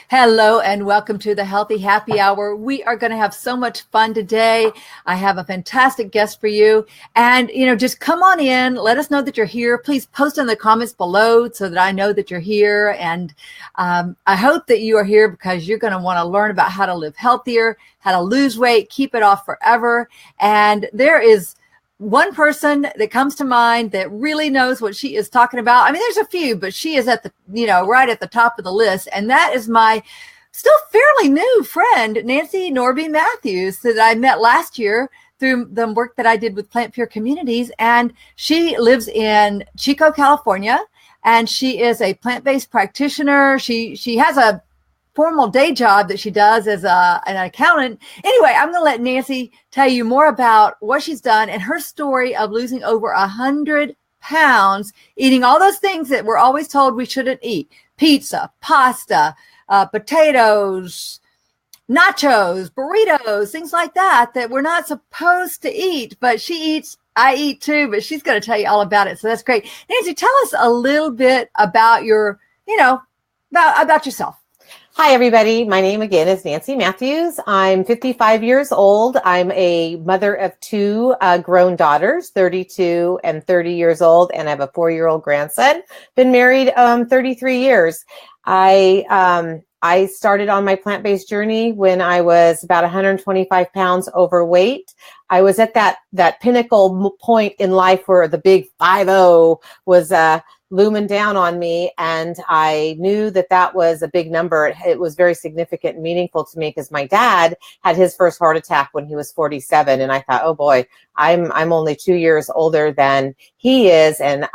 Hello and welcome to the Healthy Happy Hour. We are going to have so much fun today. I have a fantastic guest for you. And, just come on in. Let us know that you're here. Please post in the comments below so that I know that you're here. And I hope that you are here because you're going to want to learn about how to live healthier, how to lose weight, keep it off forever. And there is one person that comes to mind that really knows what she is talking about. I mean, there's a few, but she is at the, right at the top of the list. And that is my still fairly new friend, Nancy Norby Mathews, that I met last year through the work that I did with Plant Pure Communities. And she lives in Chico, California, and she is a plant-based practitioner. She has a formal day job that she does as an accountant. Anyway, I'm going to let Nancy tell you more about what she's done and her story of losing over 100 pounds, eating all those things that we're always told we shouldn't eat: pizza, pasta, potatoes, nachos, burritos, things like that we're not supposed to eat, but she eats. I eat too, but she's going to tell you all about it. So that's great. Nancy, tell us a little bit about your, about yourself. Hi, everybody. My name again is Nancy Mathews. I'm 55 years old. I'm a mother of two grown daughters, 32 and 30 years old, and I have a 4-year-old grandson. Been married 33 years. I started on my plant-based journey when I was about 125 pounds overweight. I was at that pinnacle point in life where the big 50 was looming down on me. And I knew that was a big number. It was very significant and meaningful to me because my dad had his first heart attack when he was 47. And I thought, oh boy, I'm only 2 years older than he is. And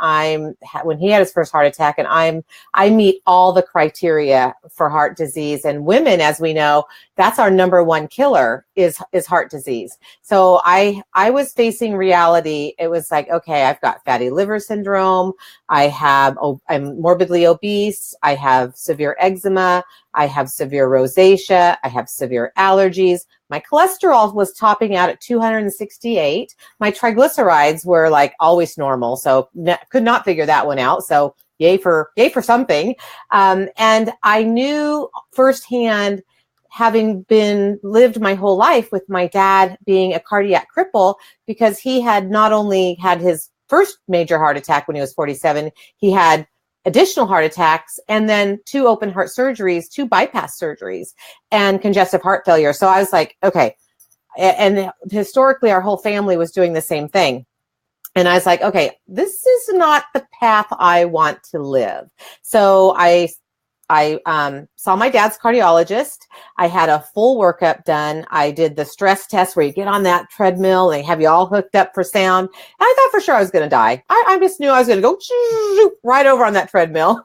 when he had his first heart attack, and I meet all the criteria for heart disease. And women, as we know, that's our number one killer is heart disease. So I was facing reality. It was like, okay, I've got fatty liver syndrome. I'm morbidly obese. I have severe eczema. I have severe rosacea. I have severe allergies. My cholesterol was topping out at 268. My triglycerides were like always normal. So could not figure that one out. So yay for something. And I knew firsthand, having lived my whole life with my dad being a cardiac cripple, because he had not only had his first major heart attack when he was 47, he had additional heart attacks and then 2 open heart surgeries, 2 bypass surgeries, and congestive heart failure. So I was like, okay. And historically, our whole family was doing the same thing. And I was like, okay, this is not the path I want to live. So I saw my dad's cardiologist. I had a full workup done. I did the stress test where you get on that treadmill and they have you all hooked up for sound. And I thought for sure I was going to die. I just knew I was going to go right over on that treadmill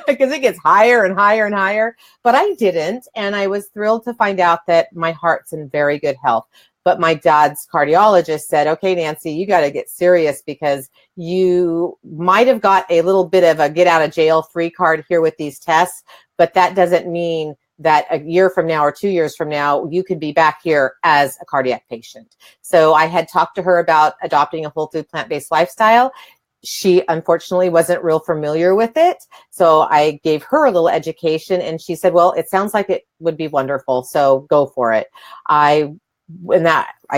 because it gets higher and higher and higher. But I didn't. And I was thrilled to find out that my heart's in very good health. But my dad's cardiologist said, okay, Nancy, you got to get serious because you might have got a little bit of a get out of jail free card here with these tests, but that doesn't mean that a year from now or 2 years from now, you could be back here as a cardiac patient. So I had talked to her about adopting a whole food plant-based lifestyle. She unfortunately wasn't real familiar with it. So I gave her a little education and she said, well, it sounds like it would be wonderful. So go for it. I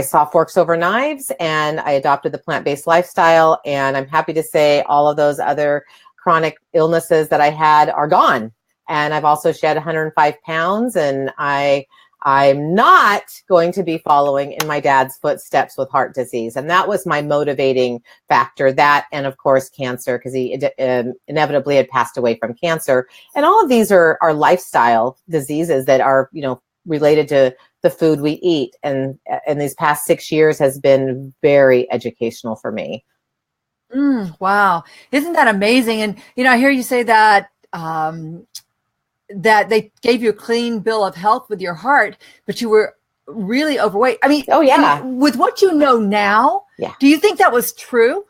saw forks over knives and I adopted the plant-based lifestyle. And I'm happy to say all of those other chronic illnesses that I had are gone. And I've also shed 105 pounds and I'm not going to be following in my dad's footsteps with heart disease. And that was my motivating factor, that and of course cancer, because he inevitably had passed away from cancer. And all of these are lifestyle diseases that are, related to the food we eat. And these past 6 years has been very educational for me. Wow. Isn't that amazing? And, I hear you say that, that they gave you a clean bill of health with your heart, but you were really overweight. I mean, oh yeah. With what you know now, yeah. Do you think that was true?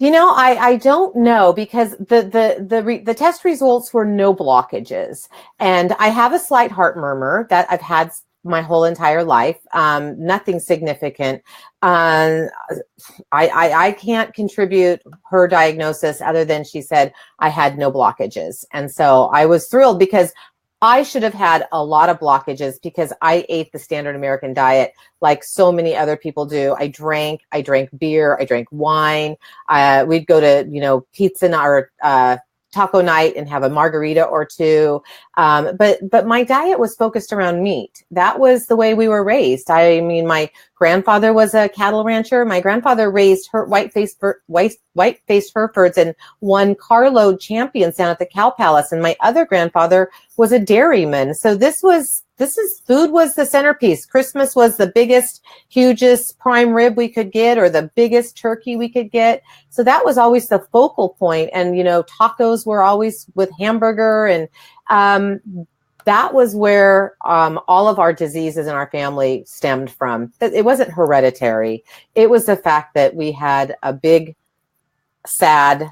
I don't know because the test results were no blockages, and I have a slight heart murmur that I've had my whole entire life. Nothing significant. I can't contribute her diagnosis other than she said I had no blockages, and so I was thrilled because I should have had a lot of blockages because I ate the standard American diet like so many other people do. I drank beer, I drank wine. We'd go to, pizza or taco night and have a margarita or two. But my diet was focused around meat. That was the way we were raised. I mean, my grandfather was a cattle rancher. My grandfather raised white-faced Herefords and won carload champions down at the Cow Palace. And my other grandfather was a dairyman. So food was the centerpiece. Christmas was the biggest, hugest prime rib we could get, or the biggest turkey we could get. So that was always the focal point. And, tacos were always with hamburger. And that was where all of our diseases in our family stemmed from. It wasn't hereditary. It was the fact that we had a big, sad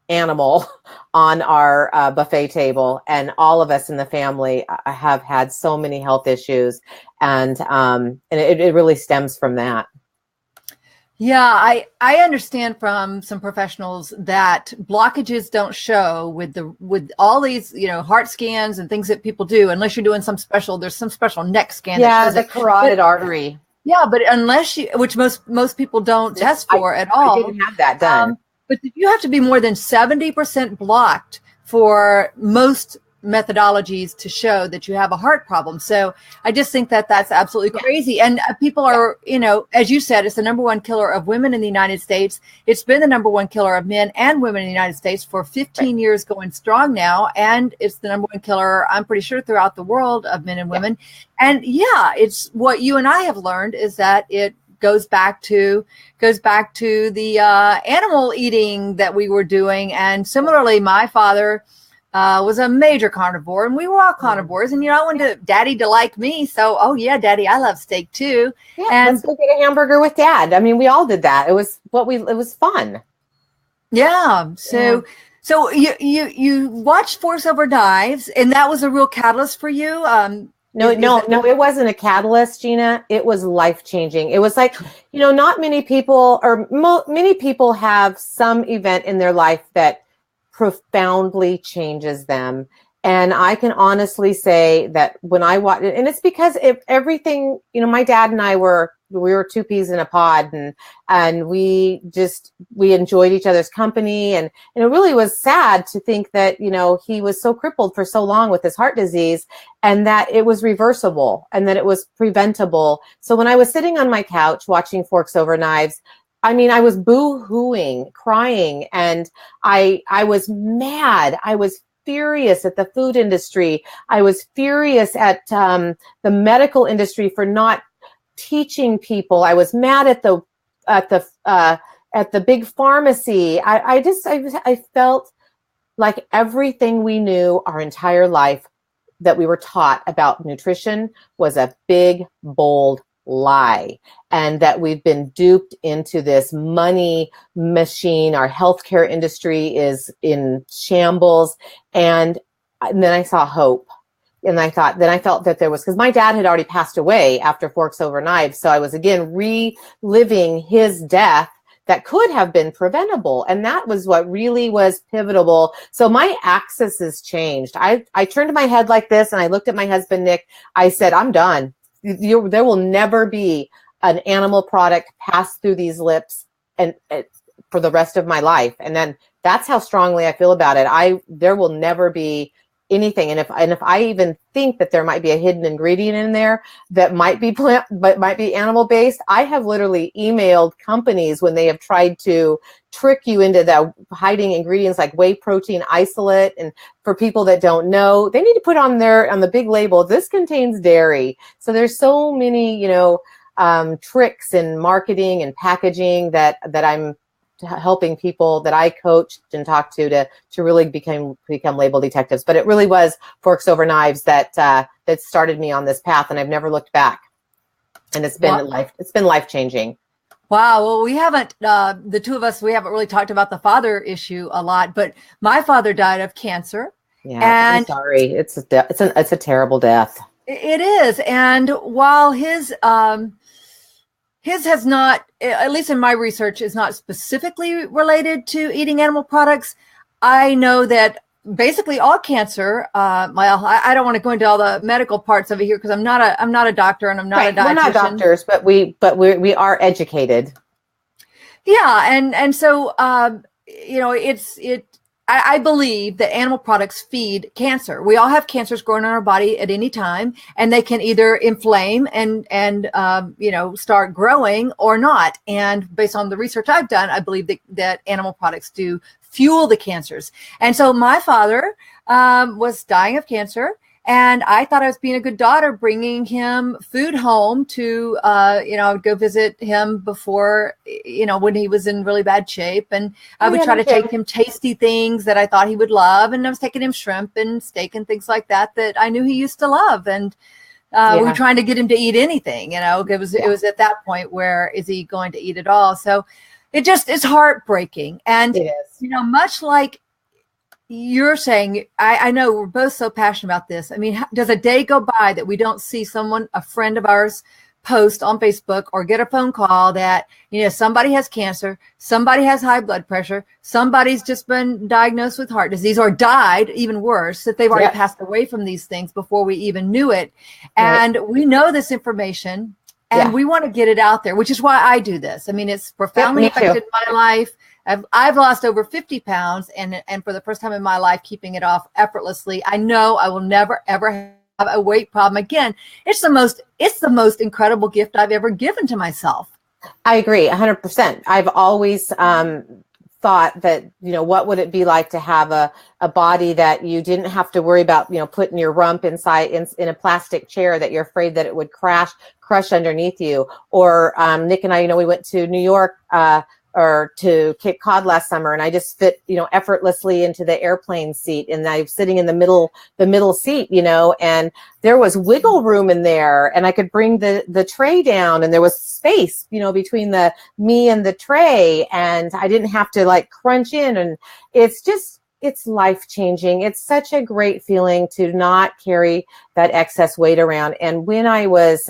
animal on our buffet table, and all of us in the family have had so many health issues, and it really stems from that. Yeah, I understand from some professionals that blockages don't show with all these, heart scans and things that people do, unless you're doing there's some special neck scan. Yeah, the carotid artery. Yeah, but unless which most people don't test for at all. I didn't have that done. But you have to be more than 70% blocked for most methodologies to show that you have a heart problem. So I just think that that's absolutely crazy. And people are, as you said, it's the number one killer of women in the United States. It's been the number one killer of men and women in the United States for 15 years going strong now. And it's the number one killer, I'm pretty sure, throughout the world of men and women. And it's what you and I have learned is that it goes back to the animal eating that we were doing. And similarly, my father was a major carnivore, and we were all carnivores. And I wanted Daddy to like me, so Daddy, I love steak too. Yeah, and let's go get a hamburger with Dad. I mean, we all did that. It was fun. Yeah. So you watched Forks Over Knives, and that was a real catalyst for you. No, it wasn't a catalyst, Gina. It was life-changing. It was like, not many people, or many people have some event in their life that profoundly changes them. And I can honestly say that when I watched it, and it's because everything, my dad and I were two peas in a pod, and we enjoyed each other's company. And it really was sad to think that, he was so crippled for so long with his heart disease, and that it was reversible and that it was preventable. So when I was sitting on my couch watching Forks Over Knives, I mean, I was boo-hooing, crying, and I was mad. I was furious at the food industry. I was furious at the medical industry for not teaching people. I was mad at the big pharmacy. I felt like everything we knew our entire life that we were taught about nutrition was a big, bold lie, and that we've been duped into this money machine. Our healthcare industry is in shambles. And then I saw hope. And I felt that there was, because my dad had already passed away after Forks Over Knives. So I was again reliving his death that could have been preventable. And that was what really was pivotal. So my axis has changed. I turned my head like this, and I looked at my husband, Nick. I said, I'm done. There will never be an animal product pass through these lips and for the rest of my life. And then that's how strongly I feel about it. There will never be anything. And if I even think that there might be a hidden ingredient in there that might be might be animal based, I have literally emailed companies when they have tried to trick you into the hiding ingredients like whey protein isolate. And for people that don't know, they need to put on the big label, this contains dairy. So there's so many, tricks in marketing and packaging that I'm helping people that I coached and talked to really become label detectives. But it really was Forks Over Knives that started me on this path, and I've never looked back. And it's been life changing. Wow. Well, we haven't, the two of us, we haven't really talked about the father issue a lot, but my father died of cancer. Yeah. And I'm sorry. It's a terrible death. It is. And while his has not, at least in my research, is not specifically related to eating animal products, I know that basically all cancer. Well, I don't want to go into all the medical parts of it here because I'm not a doctor and I'm not a dietitian. We're not doctors, but we are educated. Yeah, and so I believe that animal products feed cancer. We all have cancers growing in our body at any time, and they can either inflame and start growing or not. And based on the research I've done, I believe that animal products do fuel the cancers. And so my father was dying of cancer. And I thought I was being a good daughter, bringing him food home to, I would go visit him before, when he was in really bad shape. And I would try to take him tasty things that I thought he would love. And I was taking him shrimp and steak and things like that I knew he used to love. And we were trying to get him to eat anything. It was at that point where is he going to eat it all? So it's heartbreaking. And, it is. Much like you're saying, I know we're both so passionate about this. I mean, does a day go by that we don't see a friend of ours, post on Facebook or get a phone call that, somebody has cancer, somebody has high blood pressure, somebody's just been diagnosed with heart disease or died, even worse, that they've already passed away from these things before we even knew it. And we know this information and we want to get it out there, which is why I do this. I mean, it's profoundly affected my life. I've lost over 50 pounds and for the first time in my life, keeping it off effortlessly. I know I will never, ever have a weight problem again. It's the most incredible gift I've ever given to myself. I agree 100%. I've always thought that, what would it be like to have a body that you didn't have to worry about, putting your rump inside in a plastic chair that you're afraid that it would crush underneath you. Or Nick and I, we went to New York or to Cape Cod last summer, and I just fit, effortlessly into the airplane seat, and I'm sitting in the middle seat, and there was wiggle room in there, and I could bring the tray down, and there was space, between me and the tray, and I didn't have to like crunch in, and it's life-changing. It's such a great feeling to not carry that excess weight around. And when I was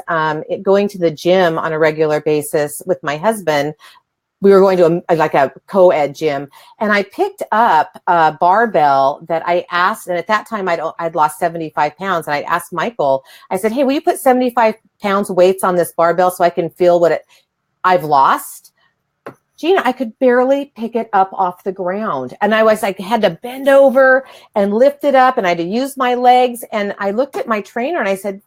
going to the gym on a regular basis with my husband, we were going to a co-ed gym, and I picked up a barbell that I asked, and at that time I'd lost 75 pounds, and I asked Michael, I said, hey, will you put 75 pounds weights on this barbell so I can feel what I've lost? Gina, I could barely pick it up off the ground. And I had to bend over and lift it up, and I had to use my legs. And I looked at my trainer and I said,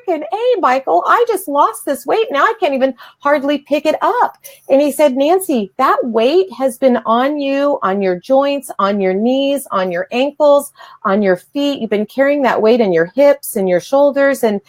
frickin' A, Michael, I just lost this weight. Now I can't even hardly pick it up. And he said, Nancy, that weight has been on you, on your joints, on your knees, on your ankles, on your feet. You've been carrying that weight in your hips and your shoulders. And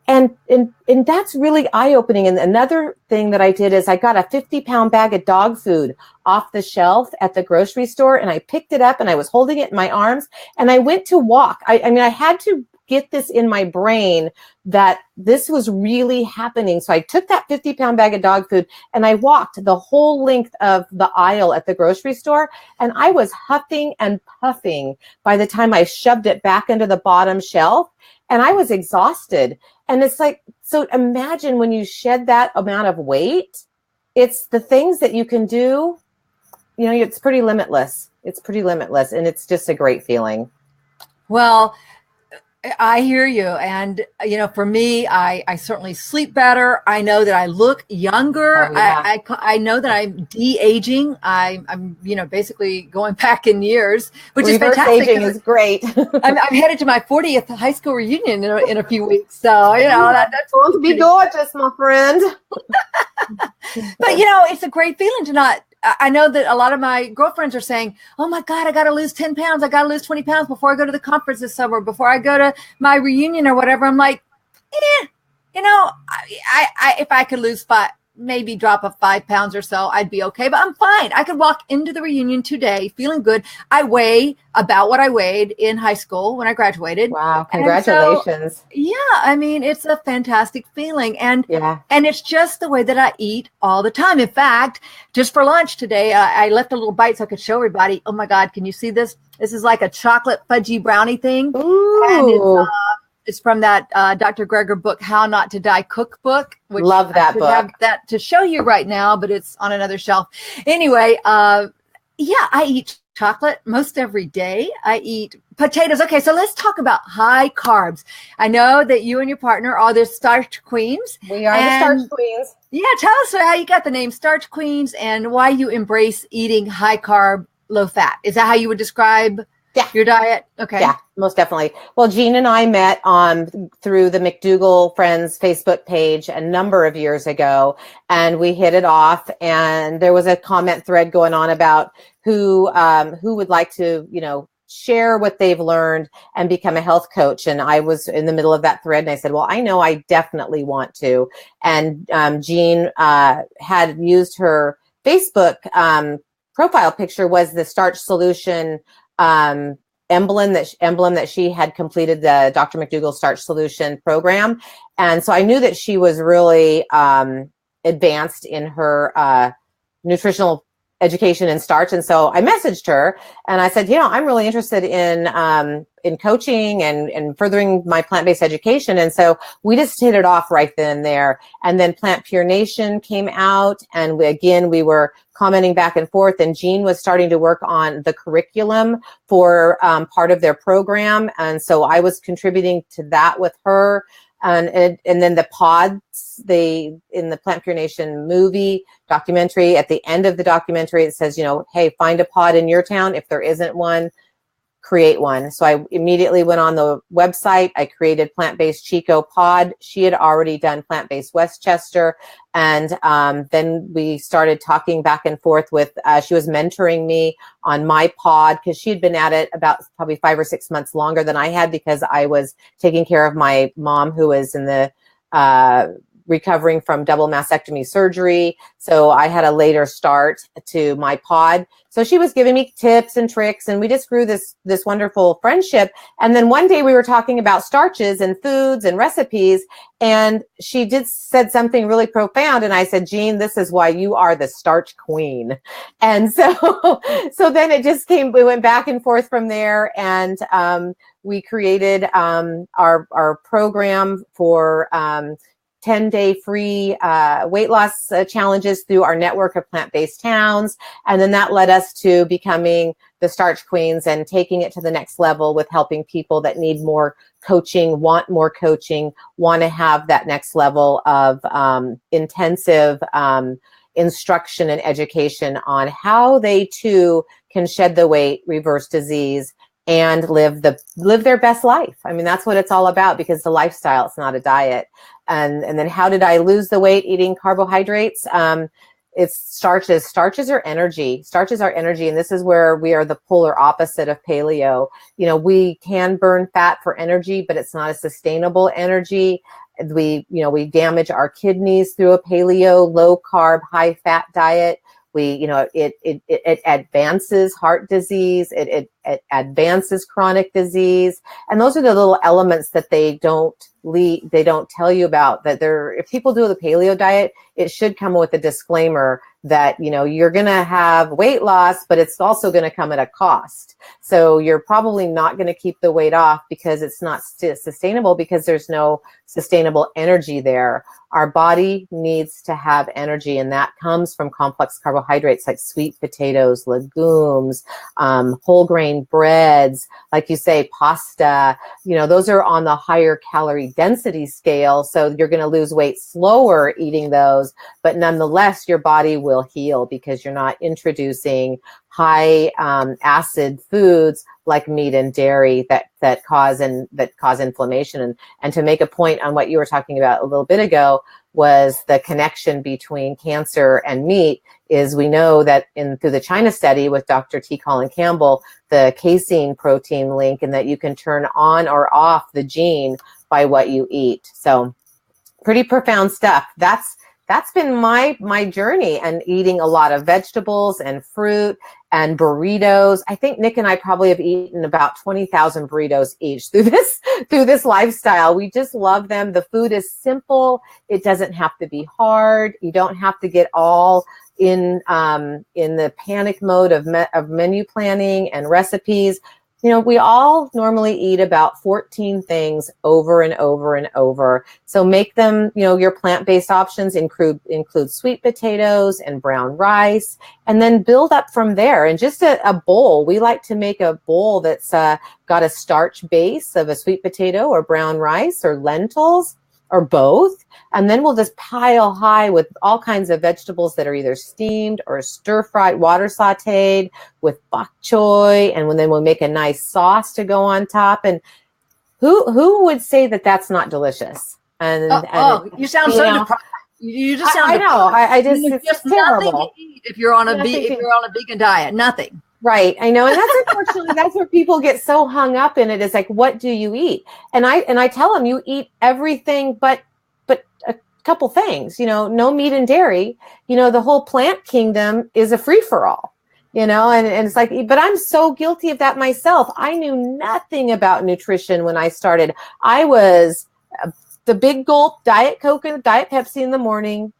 that's really eye-opening. And another thing that I did is I got a 50-pound bag of dog food off the shelf at the grocery store, and I picked it up and I was holding it in my arms, and I went to walk. I had to get this in my brain that this was really happening. So I took that 50-pound bag of dog food and I walked the whole length of the aisle at the grocery store, and I was huffing and puffing by the time I shoved it back into the bottom shelf, and I was exhausted. And it's like, so imagine when you shed that amount of weight, it's the things that you can do, it's pretty limitless. It's pretty limitless, and it's just a great feeling. Well, I hear you. And, for me, I certainly sleep better. I know that I look younger. Oh, yeah. I know that I'm de-aging. I'm basically going back in years, which is fantastic. Aging is great. I'm headed to my 40th high school reunion in a few weeks. So, that's going to be gorgeous, my friend. But, it's a great feeling to not. I know that a lot of my girlfriends are saying, oh my God, I got to lose 10 pounds. I got to lose 20 pounds before I go to the conference this summer, before I go to my reunion or whatever. I'm like, if I could lose maybe drop of 5 pounds or so, I'd be okay, but I'm fine. I could walk into the reunion today feeling good. I weigh about what I weighed in high school when I graduated. Wow. Congratulations. So, it's a fantastic feeling. And it's just the way that I eat all the time. In fact, just for lunch today, I left a little bite so I could show everybody. Oh my God, can you see this? This is like a chocolate fudgy brownie thing. Ooh. And it's from that Dr. Greger book, How Not to Die cookbook. Which love that book. I have that to show you right now, but it's on another shelf. Anyway, Yeah, I eat chocolate most every day. I eat potatoes. Okay, so let's talk about high carbs. I know that you and your partner are the Starch Queens. We are the Starch Queens. Yeah, tell us how you got the name Starch Queens and why you embrace eating high carb, low fat. Is that how you would describe your diet? Okay. Yeah, most definitely. Well, Jean and I met through the McDougall Friends Facebook page a number of years ago, and we hit it off. And there was a comment thread going on about who would like to, share what they've learned and become a health coach. And I was in the middle of that thread, and I said, well, I know I definitely want to. And Jean had used her Facebook profile picture was the Starch Solution emblem that she had completed the Dr. McDougall Starch Solution program. And so I knew that she was really advanced in her nutritional education in starch. And so I messaged her and I said, I'm really interested in coaching and furthering my plant-based education. And so we just hit it off right then and there. And then Plant Pure Nation came out, and we were commenting back and forth, and Jean was starting to work on the curriculum for part of their program. And so I was contributing to that with her. And then the pods, in the Plant Pure Nation movie documentary, at the end of the documentary, it says, hey, find a pod in your town. If there isn't one, create one. So I immediately went on the website. I created Plant-Based Chico Pod. She had already done Plant-Based Westchester. And then we started talking back and forth with, she was mentoring me on my pod because she had been at it about probably 5 or 6 months longer than I had, because I was taking care of my mom, who was in the recovering from double mastectomy surgery. So I had a later start to my pod. So she was giving me tips and tricks, and we just grew this wonderful friendship. And then one day we were talking about starches and foods and recipes, and she said something really profound. And I said, Jean, this is why you are the Starch Queen. And so then it just we went back and forth from there. And we created our program for 10-day free weight loss challenges through our network of plant-based towns. And then that led us to becoming the Starch Queens and taking it to the next level with helping people that need more coaching, want to have that next level of intensive instruction and education on how they too can shed the weight, reverse disease, and live their best life. I mean, that's what it's all about, because it's a lifestyle, it's not a diet. And then how did I lose the weight eating carbohydrates? It's starches. Starches are energy. Starches are energy. And this is where we are the polar opposite of paleo. We can burn fat for energy, but it's not a sustainable energy. We damage our kidneys through a paleo, low carb, high fat diet. It advances heart disease. It advances chronic disease. And those are the little elements that they don't tell you about, that if people do the paleo diet, it should come with a disclaimer that, you're going to have weight loss, but it's also going to come at a cost. So you're probably not going to keep the weight off because it's not sustainable, because there's no sustainable energy there. Our body needs to have energy, and that comes from complex carbohydrates like sweet potatoes, legumes, whole grain breads, like you say, pasta. Those are on the higher calorie density scale. So you're going to lose weight slower eating those, but nonetheless, your body will heal because you're not introducing high acid foods like meat and dairy that cause inflammation. And to make a point on what you were talking about a little bit ago, was the connection between cancer and meat. Is we know that through the China study with Dr. T. Colin Campbell, the casein protein link, and that you can turn on or off the gene by what you eat. So pretty profound stuff. That's been my journey, and eating a lot of vegetables and fruit and burritos. I think Nick and I probably have eaten about 20,000 burritos each through this lifestyle. We just love them. The food is simple. It doesn't have to be hard. You don't have to get all in the panic mode of menu planning and recipes. We all normally eat about 14 things over and over and over. So make them, your plant-based options include sweet potatoes and brown rice, and then build up from there. And just a bowl. We like to make a bowl that's got a starch base of a sweet potato or brown rice or lentils or both. And then we'll just pile high with all kinds of vegetables that are either steamed or stir-fried, water sauteed with bok choy. And then we'll make a nice sauce to go on top. And who would say that that's not delicious? And you sound so depressed. You just sound. I know. It's just terrible. Nothing to eat if you're on a vegan diet. Nothing. Right. I know. And that's unfortunately, that's where people get so hung up in it, is like, what do you eat? And I tell them, you eat everything but a couple things, no meat and dairy. The whole plant kingdom is a free for all, and it's like, but I'm so guilty of that myself. I knew nothing about nutrition when I started. I was the big gulp Diet Coke and Diet Pepsi in the morning,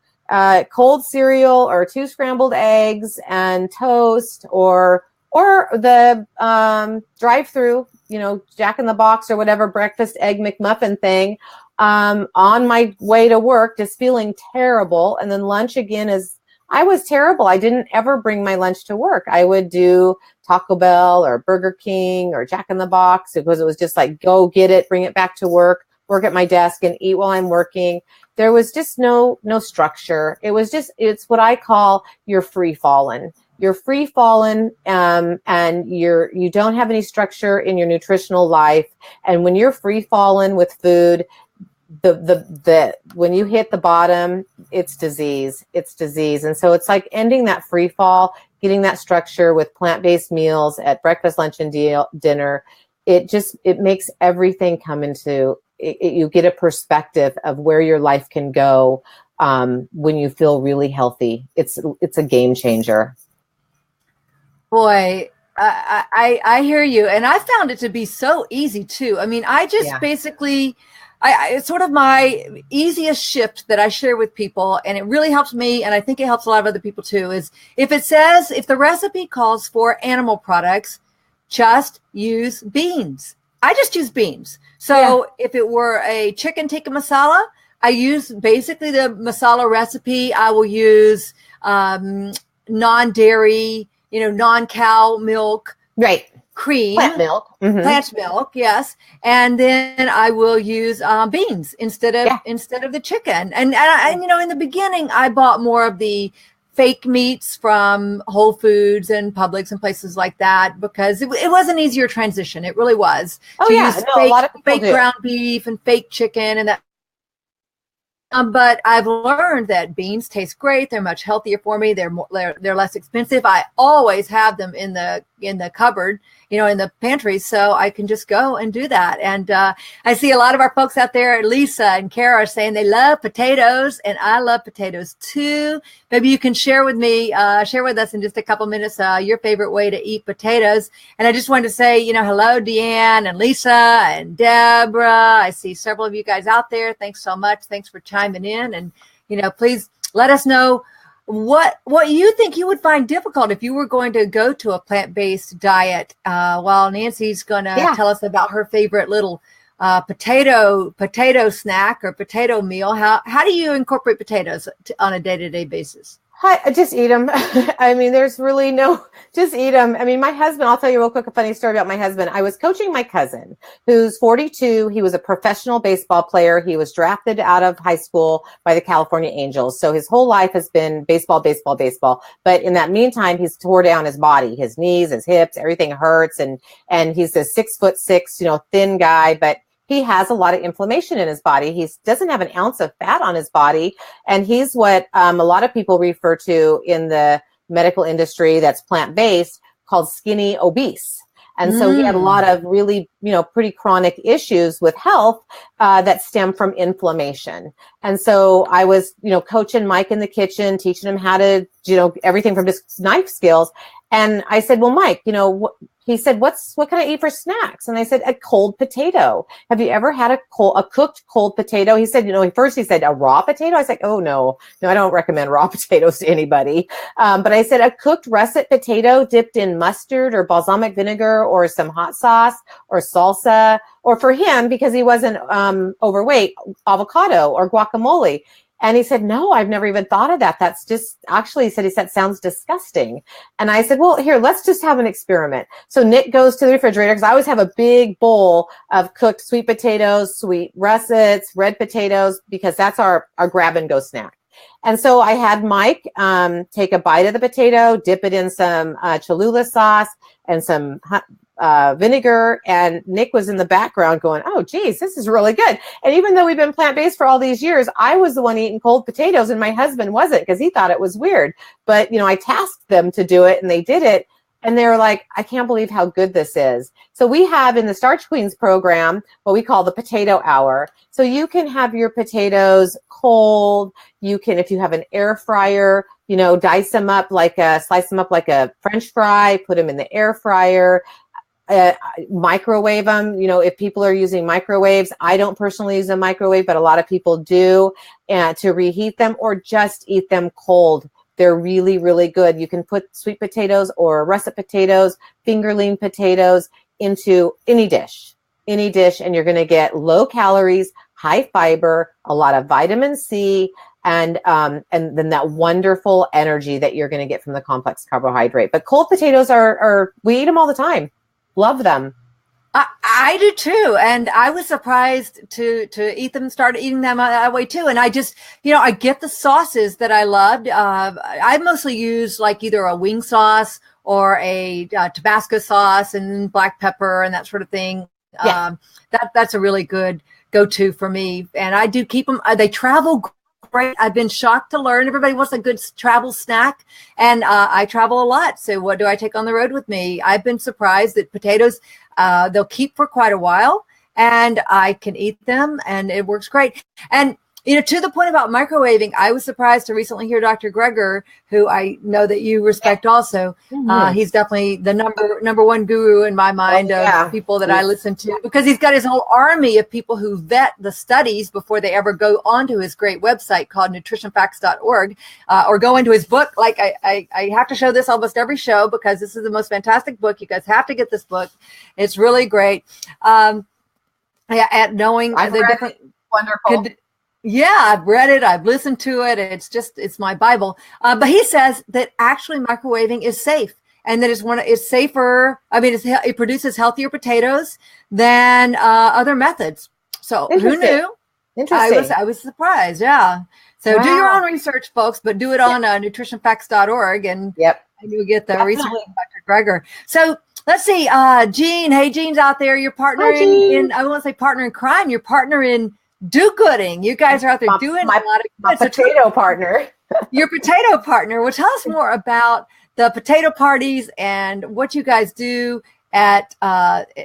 cold cereal or 2 scrambled eggs and toast, or the drive-through, Jack in the Box or whatever breakfast egg McMuffin thing, on my way to work, just feeling terrible. And then lunch again I was terrible. I didn't ever bring my lunch to work. I would do Taco Bell or Burger King or Jack in the Box, because it was just like, go get it, bring it back to work at my desk and eat while I'm working. There was just no structure. It's what I call you're free fallen. You're free fallen, and you don't have any structure in your nutritional life. And when you're free fallen with food, when you hit the bottom, it's disease. And so it's like ending that free fall, getting that structure with plant-based meals at breakfast, lunch, and dinner. It makes everything come into it. You get a perspective of where your life can go when you feel really healthy. It's a game changer. Boy, I hear you. And I found it to be so easy too. I mean, I just basically, it's sort of my easiest shift that I share with people, and it really helps me. And I think it helps a lot of other people too, is if the recipe calls for animal products, just use beans. I just use beans. So if it were a chicken tikka masala, I use basically the masala recipe. I will use non-dairy, non-cow milk, right? Cream, plant milk, plant milk, yes. And then I will use beans instead of the chicken. And in the beginning, I bought more of the fake meats from Whole Foods and Publix and places like that, because it was an easier transition. It really was. Use a lot of people fake ground beef and fake chicken and that. But I've learned that beans taste great. They're much healthier for me. They're less expensive. I always have them in the cupboard, in the pantry, so I can just go and do that. And I see a lot of our folks out there, Lisa and Kara, are saying they love potatoes, and I love potatoes too. Maybe you can share with us in just a couple minutes your favorite way to eat potatoes. And I just wanted to say, hello, Deanne and Lisa and Deborah. I see several of you guys out there. Thanks so much. Thanks for chiming in. And, please let us know what you think you would find difficult if you were going to go to a plant-based diet. While Nancy's going to tell us about her favorite little potato snack or potato meal. How do you incorporate potatoes on a day-to-day basis? I just eat them. I mean, there's really just eat them. I mean, my husband, I'll tell you real quick a funny story about my husband. I was coaching my cousin who's 42. He was a professional baseball player. He was drafted out of high school by the California Angels. So his whole life has been baseball, baseball, baseball. But in that meantime, he's tore down his body, his knees, his hips, everything hurts. And he's a 6'6", thin guy, but he has a lot of inflammation in his body. He doesn't have an ounce of fat on his body. And he's what a lot of people refer to in the medical industry that's plant-based called skinny obese. And so he had a lot of really, pretty chronic issues with health that stem from inflammation. And so I was, coaching Mike in the kitchen, teaching him how to, everything from just knife skills. And I said, well, Mike, he said, what can I eat for snacks? And I said, a cold potato. Have you ever had a cooked cold potato? He said, first he said a raw potato. I was like, oh no, I don't recommend raw potatoes to anybody. But I said a cooked russet potato dipped in mustard or balsamic vinegar or some hot sauce or salsa, or for him, because he wasn't overweight, avocado or guacamole. And he said, no, I've never even thought of that. That's just, actually, he said, sounds disgusting. And I said, well, here, let's just have an experiment. So Nick goes to the refrigerator, because I always have a big bowl of cooked sweet potatoes, sweet russets, red potatoes, because that's our grab and go snack. And so I had Mike take a bite of the potato, dip it in some Cholula sauce and some vinegar, and Nick was in the background going, oh geez, this is really good. And even though we've been plant-based for all these years, I was the one eating cold potatoes and my husband wasn't, because he thought it was weird. But I tasked them to do it and they did it, and they were like, I can't believe how good this is. So we have in the Starch Queens program what we call the potato hour. So you can have your potatoes cold. You can, if you have an air fryer, slice them up like a French fry, put them in the air fryer. Microwave them. If people are using microwaves, I don't personally use a microwave, but a lot of people do, to reheat them, or just eat them cold. They're really, really good. You can put sweet potatoes or russet potatoes, fingerling potatoes into any dish, and you're going to get low calories, high fiber, a lot of vitamin C, and then that wonderful energy that you're going to get from the complex carbohydrate. But cold potatoes we eat them all the time. Love them. I do too. And I was surprised to start eating them that way too. And I just, I get the sauces that I loved. I mostly use like either a wing sauce or a Tabasco sauce and black pepper and that sort of thing. Yeah. That's a really good go-to for me. And I do keep them, they travel great. I've been shocked to learn everybody wants a good travel snack, and I travel a lot. So what do I take on the road with me? I've been surprised that potatoes, they'll keep for quite a while, and I can eat them, and it works great. And to the point about microwaving, I was surprised to recently hear Dr. Greger, who I know that you respect also. Mm-hmm. He's definitely the number one guru in my mind of people that I listen to, because he's got his whole army of people who vet the studies before they ever go onto his great website called nutritionfacts.org, or go into his book. Like I have to show this almost every show, because this is the most fantastic book. You guys have to get this book. It's really great. At knowing the different wonderful. Yeah, I've read it. I've listened to it. It's my Bible. But he says that actually microwaving is safe, and that it's safer. I mean, it produces healthier potatoes than other methodes. So who knew? Interesting. I was surprised. Yeah. So do your own research, folks, but do it on nutritionfacts.org, and you'll get the research from Dr. Greger. So let's see, Jean. Hey, Jean's out there. Your partner in I won't say partner in crime. Your partner in do-gooding. You guys are out there doing a lot of my potato partner. Your potato partner. Well, tell us more about the potato parties and what you guys do at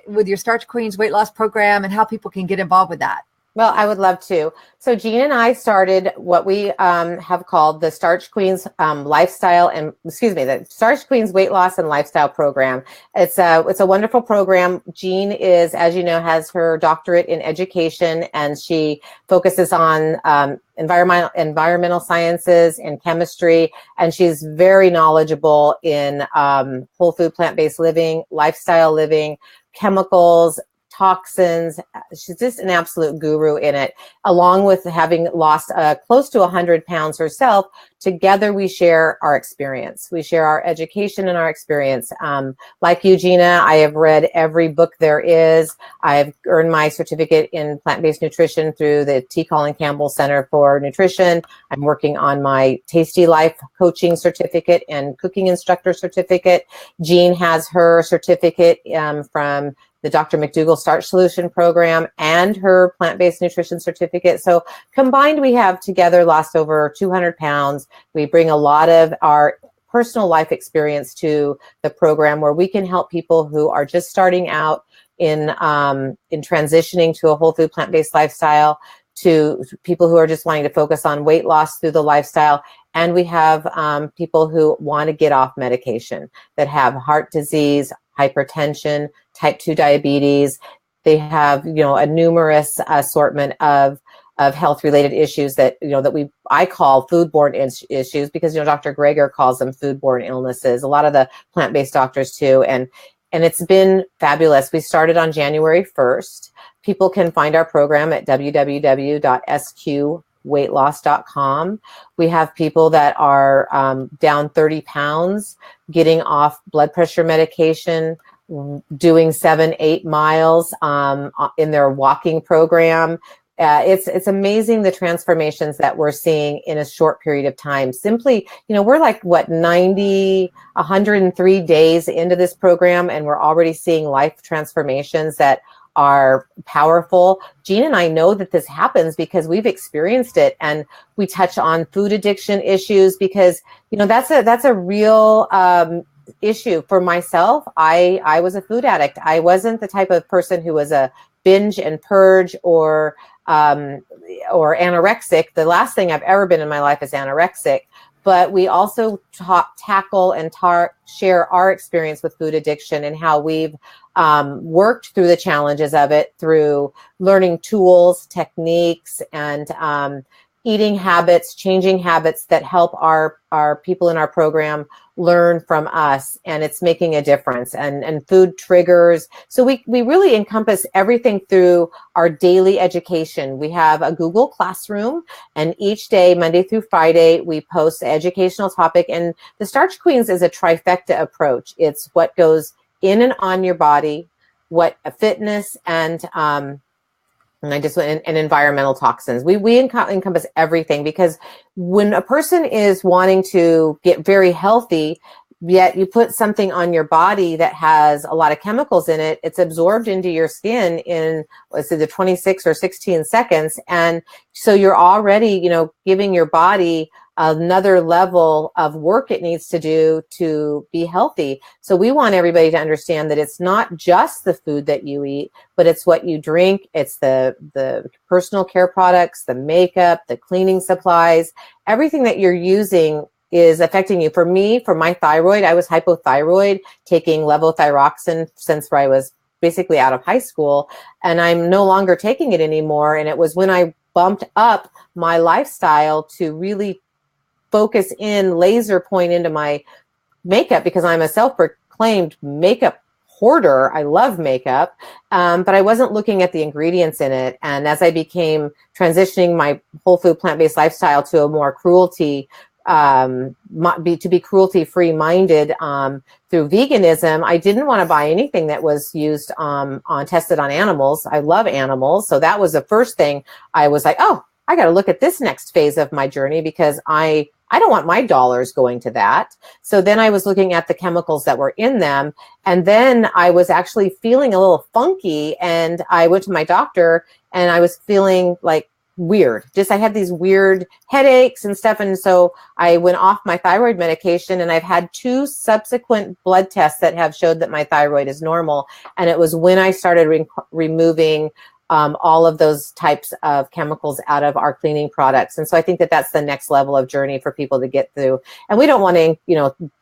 with your Starch Queens weight loss program, and how people can get involved with that. Well, I would love to. So Jean and I started what we have called the Starch Queens the Starch Queens Weight Loss and Lifestyle Program. It's a wonderful program. Jean is, as you know, has her doctorate in education, and she focuses on environmental sciences and chemistry, and she's very knowledgeable in whole food, plant-based living, lifestyle living, chemicals, toxins. She's just an absolute guru in it, along with having lost close to 100 pounds herself. Together, we share our experience. We share our education and our experience. Like you, Gina, I have read every book there is. I've earned my certificate in plant-based nutrition through the T. Colin Campbell Center for Nutrition. I'm working on my Tasty Life coaching certificate and cooking instructor certificate. Jean has her certificate from the Dr. McDougall Starch Solution program and her plant-based nutrition certificate. So combined, we have together lost over 200 pounds. We bring a lot of our personal life experience to the program, where we can help people who are just starting out in transitioning to a whole food plant-based lifestyle, to people who are just wanting to focus on weight loss through the lifestyle. And we have people who want to get off medication, that have heart disease, hypertension, type 2 diabetes. They have, a numerous assortment of health-related issues that, I call foodborne issues, because, Dr. Greger calls them foodborne illnesses. A lot of the plant-based doctors too. And it's been fabulous. We started on January 1st. People can find our program at www.sqweightloss.com. We have people that are down 30 pounds, getting off blood pressure medication, doing 7-8 miles in their walking program. It's amazing the transformations that we're seeing in a short period of time. Simply, we're like 103 days into this program, and we're already seeing life transformations that are powerful. Jean and I know that this happens because we've experienced it, and we touch on food addiction issues because, that's a real issue for myself. I was a food addict. I wasn't the type of person who was a binge and purge or anorexic. The last thing I've ever been in my life is anorexic. But we also tackle and share our experience with food addiction and how we've worked through the challenges of it through learning tools, techniques, and eating habits, changing habits that help our people in our program learn from us, and it's making a difference. And food triggers. So we really encompass everything through our daily education. We have a Google Classroom, and each day, Monday through Friday, we post an educational topic. And the Starch Queens is a trifecta approach. It's what goes in and on your body, what fitness and environmental toxins. We encompass everything, because when a person is wanting to get very healthy, yet you put something on your body that has a lot of chemicals in it, it's absorbed into your skin in, let's say, the 26 or 16 seconds. And so you're already, giving your body another level of work it needs to do to be healthy. So we want everybody to understand that it's not just the food that you eat, but it's what you drink. It's the personal care products, the makeup, the cleaning supplies, everything that you're using is affecting you. For me, for my thyroid, I was hypothyroid, taking levothyroxine since I was basically out of high school, and I'm no longer taking it anymore. And it was when I bumped up my lifestyle to really focus in, laser point into my makeup, because I'm a self-proclaimed makeup hoarder. I love makeup, but I wasn't looking at the ingredients in it. And as I became transitioning my whole food plant-based lifestyle to a more cruelty, to be cruelty-free minded through veganism, I didn't want to buy anything that was used tested on animals. I love animals. So that was the first thing I was like, oh, I got to look at this next phase of my journey, because I don't want my dollars going to that. So then I was looking at the chemicals that were in them. And then I was actually feeling a little funky. And I went to my doctor, and I was feeling like weird. I had these weird headaches and stuff. And so I went off my thyroid medication, and I've had 2 subsequent blood tests that have showed that my thyroid is normal. And it was when I started removing all of those types of chemicals out of our cleaning products. And so I think that that's the next level of journey for people to get through. And we don't want to,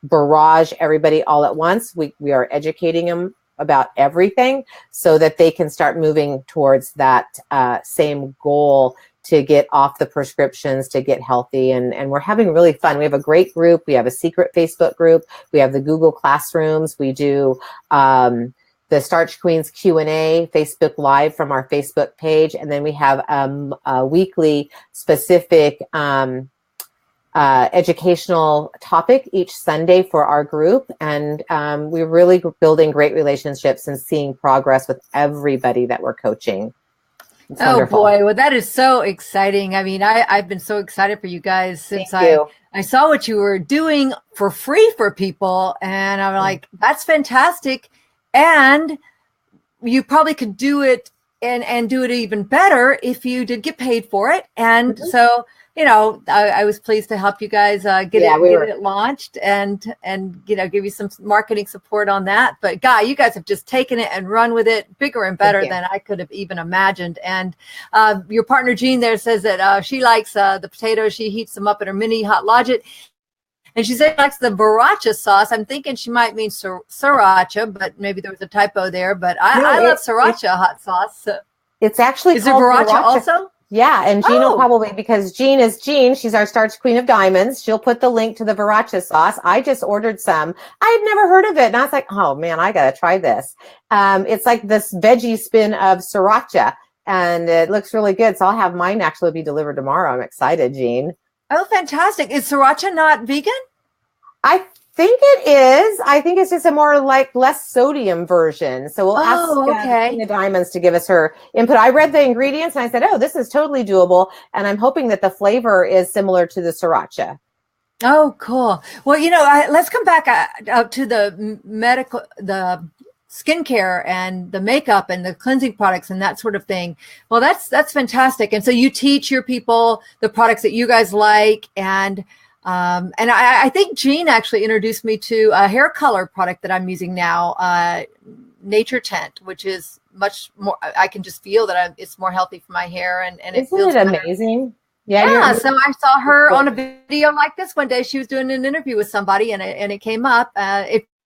barrage everybody all at once. We are educating them about everything so that they can start moving towards that same goal to get off the prescriptions, to get healthy. And we're having really fun. We have a great group. We have a secret Facebook group. We have the Google Classrooms. We do the Starch Queens Q&A Facebook Live from our Facebook page. And then we have a weekly specific educational topic each Sunday for our group. And we're really building great relationships and seeing progress with everybody that we're coaching. It's wonderful. Boy, well, that is so exciting. I mean, I've been so excited for you guys since I saw what you were doing for free for people. And I'm like, that's fantastic. And you probably could do it and do it even better if you did get paid for it. And Mm-hmm. so, I was pleased to help you guys get it launched and give you some marketing support on that. But you guys have just taken it and run with it bigger and better than I could have even imagined. And your partner Jean there says that she likes the potatoes. She heats them up in her mini hot lodget. And she said she likes the Viracha sauce. I'm thinking she might mean sriracha, but maybe there was a typo there. But I love sriracha hot sauce. So. It's actually Is it Viracha also? Yeah, and Jean will probably, because Jean is Jean, she's our Starch Queen of Diamonds. She'll put the link to the Viracha sauce. I just ordered some. I had never heard of it, and I was like, oh man, I gotta try this. It's like this veggie spin of sriracha, and it looks really good. So I'll have mine actually be delivered tomorrow. I'm excited, Jean. Oh, fantastic. Is sriracha not vegan? I think it is. I think it's just a more less sodium version. So we'll ask Queen of Diamonds to give us her input. I read the ingredients and I said, oh, this is totally doable. And I'm hoping that the flavor is similar to the sriracha. Oh, cool. Well, let's come back to the skincare and the makeup and the cleansing products and that sort of thing. Well, that's fantastic. And so you teach your people the products that you guys like. And I think Jean actually introduced me to a hair color product that I'm using now, Nature Tint, which is much more, I can just feel that it's more healthy for my hair. And it feels amazing? Yeah. So I saw her on a video like this one day. She was doing an interview with somebody and it came up.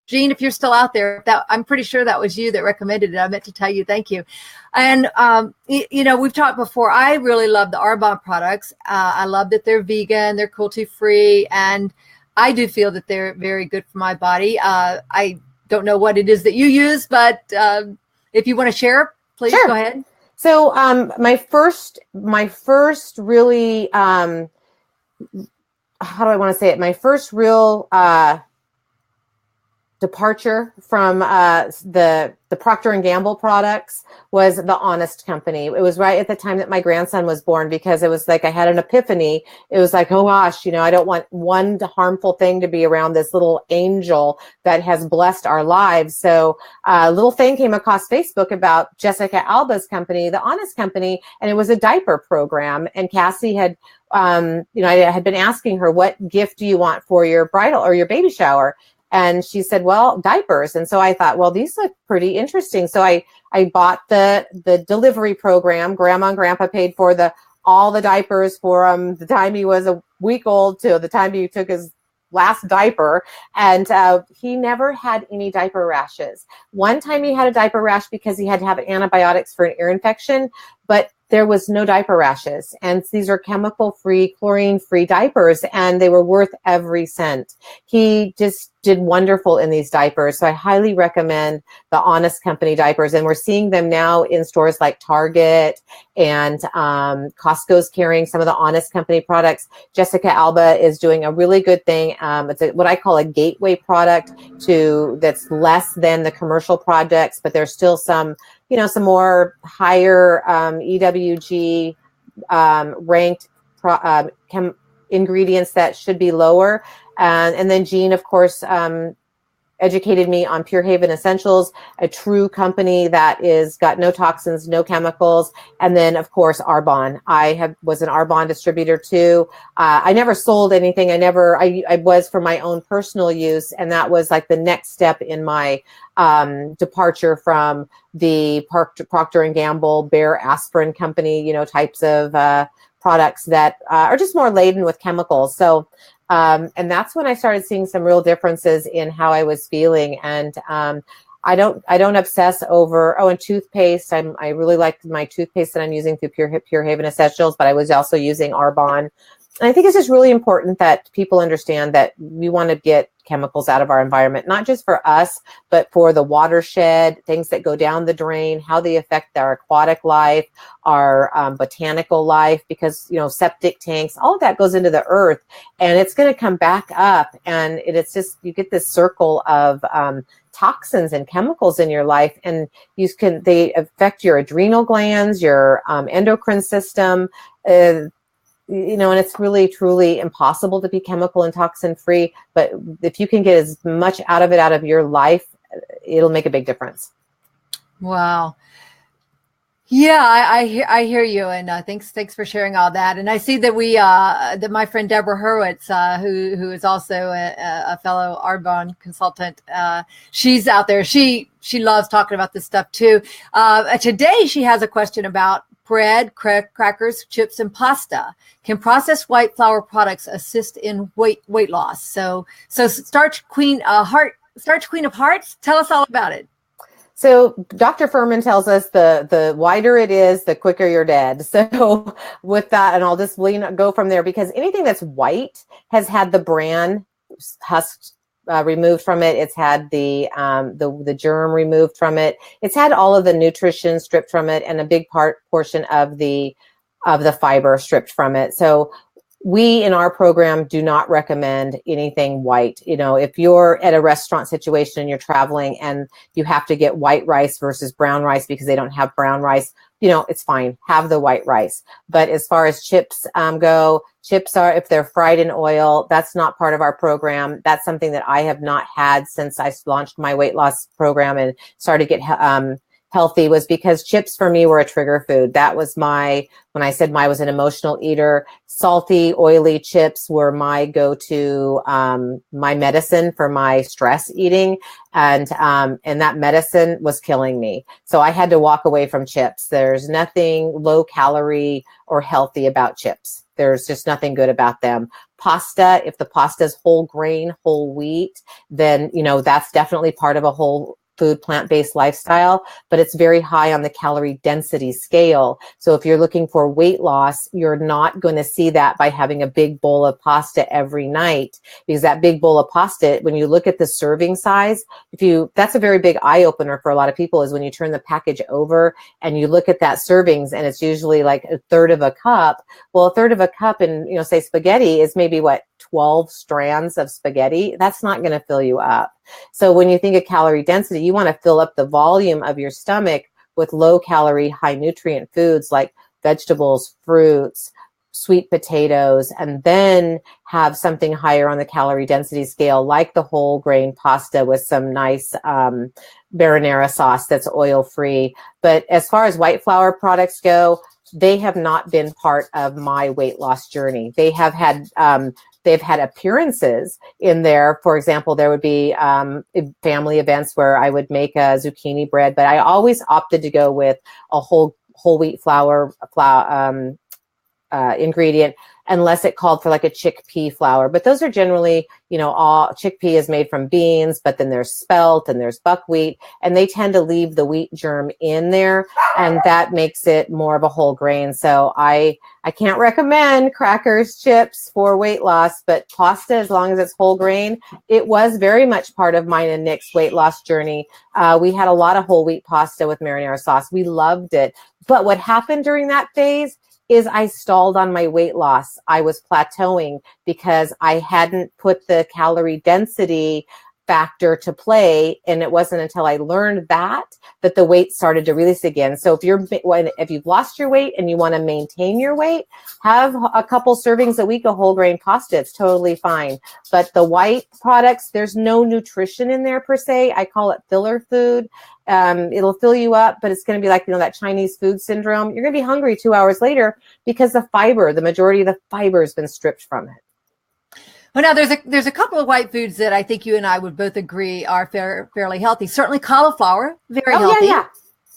Jean, if you're still out there, I'm pretty sure that was you that recommended it. I meant to tell you, thank you. And, we've talked before. I really love the Arbonne products. I love that they're vegan, they're cruelty-free, and I do feel that they're very good for my body. I don't know what it is that you use, but if you want to share, please go ahead. So my first really, how do I want to say it? My first real departure from the Procter & Gamble products was the Honest Company. It was right at the time that my grandson was born, because it was like I had an epiphany. It was like, oh gosh, I don't want one harmful thing to be around this little angel that has blessed our lives. So a little thing came across Facebook about Jessica Alba's company, the Honest Company, and it was a diaper program. And Cassie had I had been asking her, what gift do you want for your bridal or your baby shower? And she said, well, diapers. And so I thought, well, these look pretty interesting. So I bought the delivery program. Grandma and Grandpa paid for all the diapers for him the time he was a week old to the time he took his last diaper. And he never had any diaper rashes. One time he had a diaper rash because he had to have antibiotics for an ear infection, but there was no diaper rashes. And these are chemical-free, chlorine-free diapers, and they were worth every cent. He just did wonderful in these diapers. So I highly recommend the Honest Company diapers. And we're seeing them now in stores like Target, and Costco's carrying some of the Honest Company products. Jessica Alba is doing a really good thing. It's what I call a gateway product that's less than the commercial products, but there's still some more higher EWG ranked ingredients that should be lower. And then Jean, of course, educated me on Pure Haven Essentials, a true company that is got no toxins, no chemicals. And then, of course, Arbonne. I was an Arbonne distributor too. I never sold anything. I was for my own personal use. And that was like the next step in my departure from the Procter & Gamble, Bayer Aspirin company, types of products that are just more laden with chemicals. So, and that's when I started seeing some real differences in how I was feeling. And I don't obsess over, and toothpaste. I really like my toothpaste that I'm using through Pure Haven Essentials, but I was also using Arbonne. And I think it's just really important that people understand that we want to get chemicals out of our environment, not just for us, but for the watershed, things that go down the drain, how they affect our aquatic life, our botanical life, because, septic tanks, all of that goes into the earth and it's going to come back up. And it's just, you get this circle of toxins and chemicals in your life, and they affect your adrenal glands, your endocrine system, and it's really, truly impossible to be chemical and toxin free. But if you can get as much out of your life, it'll make a big difference. Wow. Yeah, I hear you, and thanks for sharing all that. And I see that that my friend Deborah Hurwitz, who is also a fellow Arbonne consultant, she's out there. She loves talking about this stuff too. Today she has a question about bread, crackers, chips, and pasta. Can processed white flour products assist in weight loss? So Starch Queen Starch Queen of Hearts, tell us all about it. So Dr. Furman tells us the whiter it is, the quicker you're dead. So with that, and I'll just go from there, because anything that's white has had the bran husk removed from it. It's had the germ removed from it. It's had all of the nutrition stripped from it, and a big portion of the fiber stripped from it. So we in our program do not recommend anything white. You know, if you're at a restaurant situation and you're traveling and you have to get white rice versus brown rice because they don't have brown rice, you know, it's fine. Have the white rice. But as far as chips go, chips are, if they're fried in oil, that's not part of our program. That's something that I have not had since I launched my weight loss program and started to get healthy, was because chips for me were a trigger food. That was when I said I was an emotional eater, salty, oily chips were my go-to, my medicine for my stress eating. And that medicine was killing me. So I had to walk away from chips. There's nothing low calorie or healthy about chips. There's just nothing good about them. Pasta, if the pasta is whole grain, whole wheat, then, you know, that's definitely part of a whole food, plant-based lifestyle, but it's very high on the calorie density scale. So if you're looking for weight loss, you're not going to see that by having a big bowl of pasta every night, because that big bowl of pasta, when you look at the serving size, that's a very big eye opener for a lot of people, is when you turn the package over and you look at that servings, and it's usually like a third of a cup. Well, a third of a cup in, you know, say spaghetti is maybe 12 strands of spaghetti. That's not going to fill you up. So when you think of calorie density, you want to fill up the volume of your stomach with low calorie, high nutrient foods like vegetables, fruits, sweet potatoes, and then have something higher on the calorie density scale, like the whole grain pasta with some nice marinara sauce that's oil free. But as far as white flour products go, they have not been part of my weight loss journey. They have had they've had appearances in there. For example, there would be family events where I would make a zucchini bread, but I always opted to go with a whole wheat flour ingredient, unless it called for like a chickpea flour. But those are generally, you know, all chickpea is made from beans, but then there's spelt and there's buckwheat, and they tend to leave the wheat germ in there, and that makes it more of a whole grain. So I can't recommend crackers, chips for weight loss, but pasta, as long as it's whole grain, it was very much part of mine and Nick's weight loss journey. We had a lot of whole wheat pasta with marinara sauce. We loved it. But what happened during that phase is I stalled on my weight loss. I was plateauing because I hadn't put the calorie density factor to play, and it wasn't until I learned that the weight started to release again. So if you've lost your weight and you want to maintain your weight, have a couple servings a week of whole grain pasta. It's totally fine. But the white products, there's no nutrition in there per se. I call it filler food. It'll fill you up, but it's going to be like, you know, that Chinese food syndrome. You're going to be hungry 2 hours later because the majority of the fiber has been stripped from it. Well, now there's a couple of white foods that I think you and I would both agree are fairly healthy. Certainly cauliflower, very healthy. Yeah.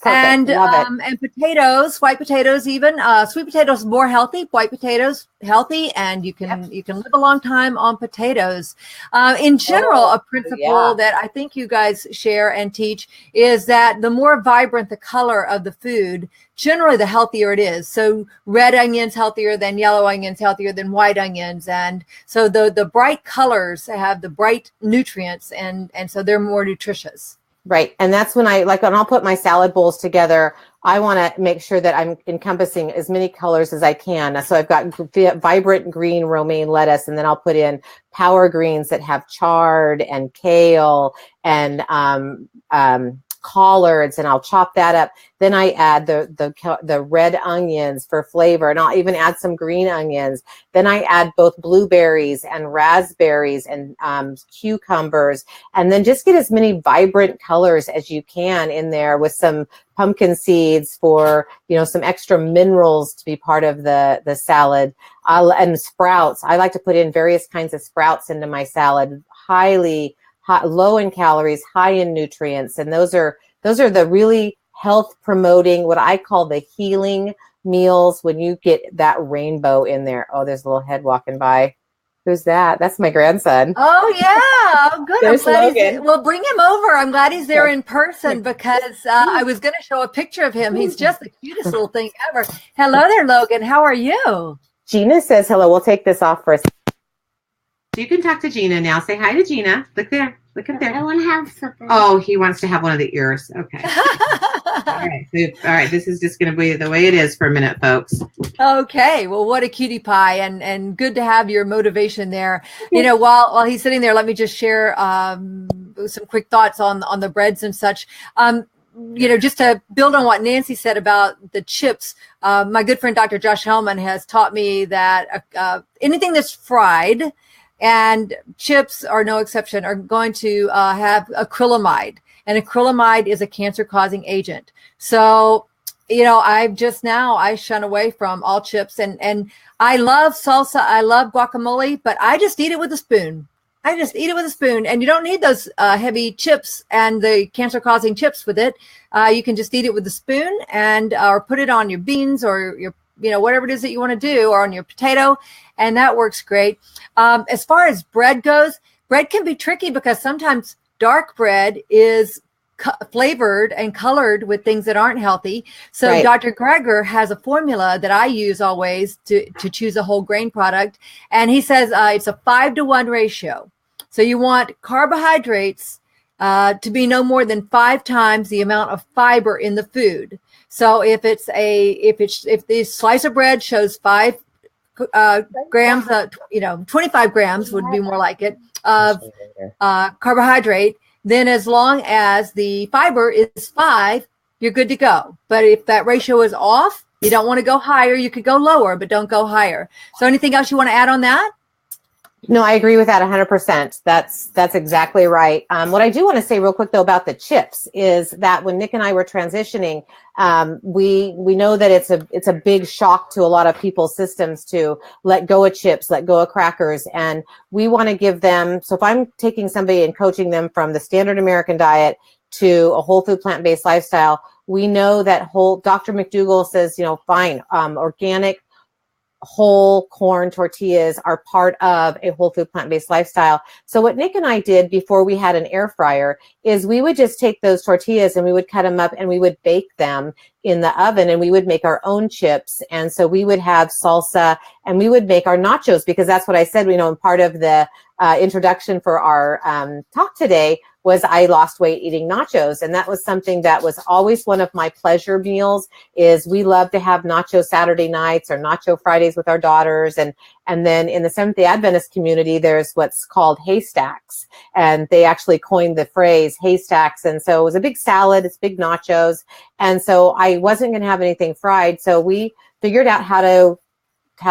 Perfect. And potatoes, white potatoes, even sweet potatoes more healthy, white potatoes healthy, and you can live a long time on potatoes. In general, a principle that I think you guys share and teach is that the more vibrant the color of the food, generally the healthier it is. So red onions healthier than yellow onions, healthier than white onions, and so the bright colors have the bright nutrients, and so they're more nutritious. Right. And that's when when I'll put my salad bowls together, I want to make sure that I'm encompassing as many colors as I can. So I've got vibrant green romaine lettuce, and then I'll put in power greens that have chard and kale and collards, and I'll chop that up. Then I add the red onions for flavor, and I'll even add some green onions. Then I add both blueberries and raspberries and cucumbers, and then just get as many vibrant colors as you can in there with some pumpkin seeds for, some extra minerals to be part of the salad. And sprouts. I like to put in various kinds of sprouts into my salad, low in calories, high in nutrients. And those are the really health promoting, what I call the healing meals, when you get that rainbow in there. Oh, there's a little head walking by. Who's that? That's my grandson. Oh, yeah. Oh, good. There's Logan. Well, bring him over. I'm glad he's there in person, because I was going to show a picture of him. He's just the cutest little thing ever. Hello there, Logan. How are you? Gina says hello. We'll take this off for a second. You can talk to Gina now. Say hi to Gina. Look there. Look up there. I want to have something. Oh, he wants to have one of the ears. Okay. All right. This is just going to be the way it is for a minute, folks. Okay. Well, what a cutie pie, and good to have your motivation there. While he's sitting there, let me just share some quick thoughts on the breads and such. Just to build on what Nancy said about the chips, my good friend Dr. Josh Hellman has taught me that anything that's fried, and chips are no exception, are going to have acrylamide. And acrylamide is a cancer-causing agent. So, I shun away from all chips. And I love salsa, I love guacamole, but I just eat it with a spoon. And you don't need those heavy chips and the cancer-causing chips with it. You can just eat it with a spoon, or put it on your beans or your, whatever it is that you want to do, or on your potato, and that works great. As far as bread goes, bread can be tricky because sometimes dark bread is flavored and colored with things that aren't healthy. So right. Dr. Greger has a formula that I use always to choose a whole grain product. And he says it's a 5-to-1 ratio. So you want carbohydrates to be no more than 5 times the amount of fiber in the food. So if the slice of bread shows 5 grams, 25 grams would be more like it, of carbohydrate, then as long as the fiber is 5, you're good to go. But if that ratio is off, you don't want to go higher. You could go lower, but don't go higher. So anything else you want to add on that? No, I agree with that 100%. That's exactly right. What I do want to say real quick though about the chips is that when Nick and I were transitioning, we know that it's a big shock to a lot of people's systems to let go of chips, let go of crackers, and we want to give them. So if I'm taking somebody and coaching them from the standard American diet to a whole food plant-based lifestyle, we know that Dr. McDougall says, fine, organic whole corn tortillas are part of a whole food plant-based lifestyle. So what Nick and I did before we had an air fryer is we would just take those tortillas and we would cut them up and we would bake them in the oven, and we would make our own chips. And so we would have salsa and we would make our nachos, because that's what I said, in part of the introduction for our talk today was I lost weight eating nachos. And that was something that was always one of my pleasure meals. Is we love to have nacho Saturday nights or nacho Fridays with our daughters. And then in the Seventh-day Adventist community, there's what's called haystacks. And they actually coined the phrase haystacks. And so it was a big salad, it's big nachos. And so I wasn't going to have anything fried. So we figured out how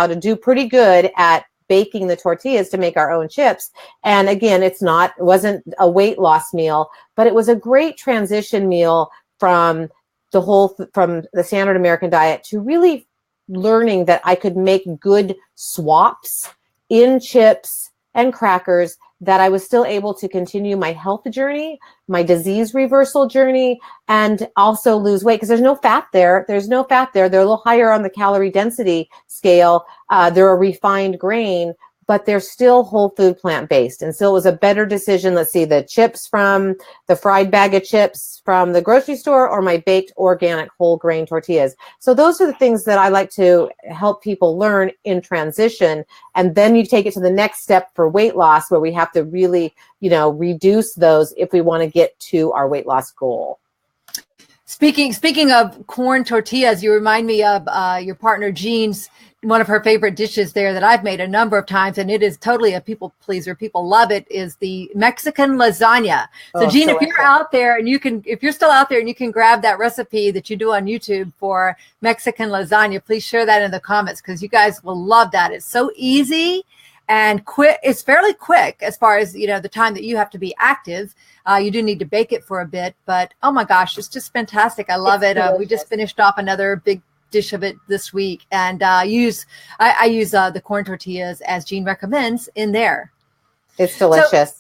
to do pretty good at baking the tortillas to make our own chips. And again, it wasn't a weight loss meal, but it was a great transition meal from the standard American diet to really learning that I could make good swaps in chips and crackers, that I was still able to continue my health journey, my disease reversal journey, and also lose weight, because there's no fat there. They're a little higher on the calorie density scale. They're a refined grain, but they're still whole food plant-based. And so it was a better decision. Let's see, the chips from the fried bag of chips from the grocery store, or my baked organic whole grain tortillas. So those are the things that I like to help people learn in transition. And then you take it to the next step for weight loss, where we have to really, reduce those if we want to get to our weight loss goal. Speaking of corn tortillas, you remind me of your partner Jean's one of her favorite dishes there that I've made a number of times, and it is totally a people pleaser. People love it, is the Mexican lasagna. So Jean, if you're out there and if you're still out there and you can grab that recipe that you do on YouTube for Mexican lasagna, please share that in the comments, because you guys will love that. It's so easy and quick. It's fairly quick as far as, the time that you have to be active. You do need to bake it for a bit, but oh my gosh, it's just fantastic. I love it. We just finished off another big dish of it this week, and I use the corn tortillas as Jean recommends in there. It's delicious. So,